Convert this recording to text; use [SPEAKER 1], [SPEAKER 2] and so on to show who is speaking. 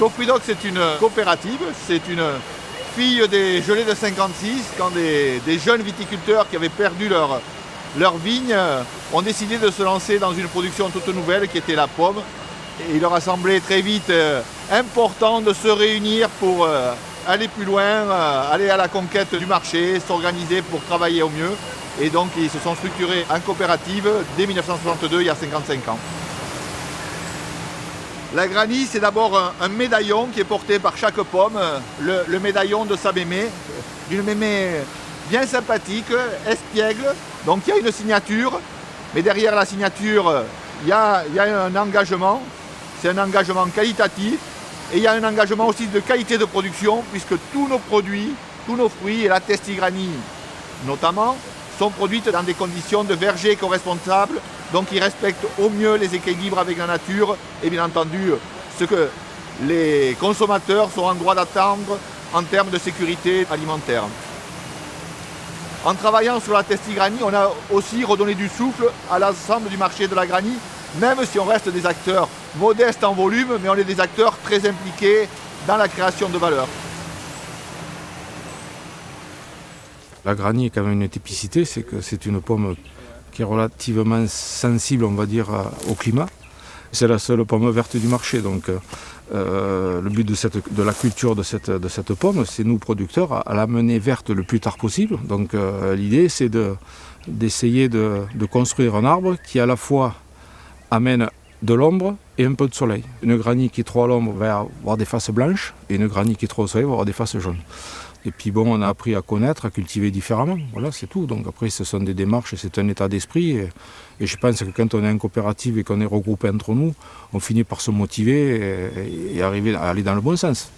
[SPEAKER 1] Cofridoc, c'est une coopérative, c'est une fille des gelées de 56, quand des jeunes viticulteurs qui avaient perdu leur vigne ont décidé de se lancer dans une production toute nouvelle qui était la pomme. Et il leur a semblé très vite important de se réunir pour aller plus loin, aller à la conquête du marché, s'organiser pour travailler au mieux. Et donc ils se sont structurés en coopérative dès 1962, il y a 55 ans. La granny, c'est d'abord un médaillon qui est porté par chaque pomme, le médaillon de sa mémé, d'une mémé bien sympathique, espiègle. Donc il y a une signature, mais derrière la signature, il y a un engagement. C'est un engagement qualitatif et il y a un engagement aussi de qualité de production puisque tous nos produits, tous nos fruits et la Testi-Granny notamment, sont produites dans des conditions de verger éco-responsables, donc qui respectent au mieux les équilibres avec la nature et bien entendu ce que les consommateurs sont en droit d'attendre en termes de sécurité alimentaire. En travaillant sur la Testi-Granny, on a aussi redonné du souffle à l'ensemble du marché de la Granny, même si on reste des acteurs modestes en volume, mais on est des acteurs très impliqués dans la création de valeur.
[SPEAKER 2] La Granny est quand même une typicité, c'est que c'est une pomme qui est relativement sensible, on va dire, au climat. C'est la seule pomme verte du marché, donc le but de la culture de cette pomme, c'est nous producteurs à la mener verte le plus tard possible. Donc l'idée c'est d'essayer de construire un arbre qui à la fois amène de l'ombre et un peu de soleil. Une Granny qui est trop à l'ombre va avoir des faces blanches et une Granny qui est trop au soleil va avoir des faces jaunes. Et puis bon, on a appris à connaître, à cultiver différemment. Voilà, c'est tout. Donc après, ce sont des démarches, c'est un état d'esprit. Et je pense que quand on est en coopérative et qu'on est regroupé entre nous, on finit par se motiver et arriver à aller dans le bon sens.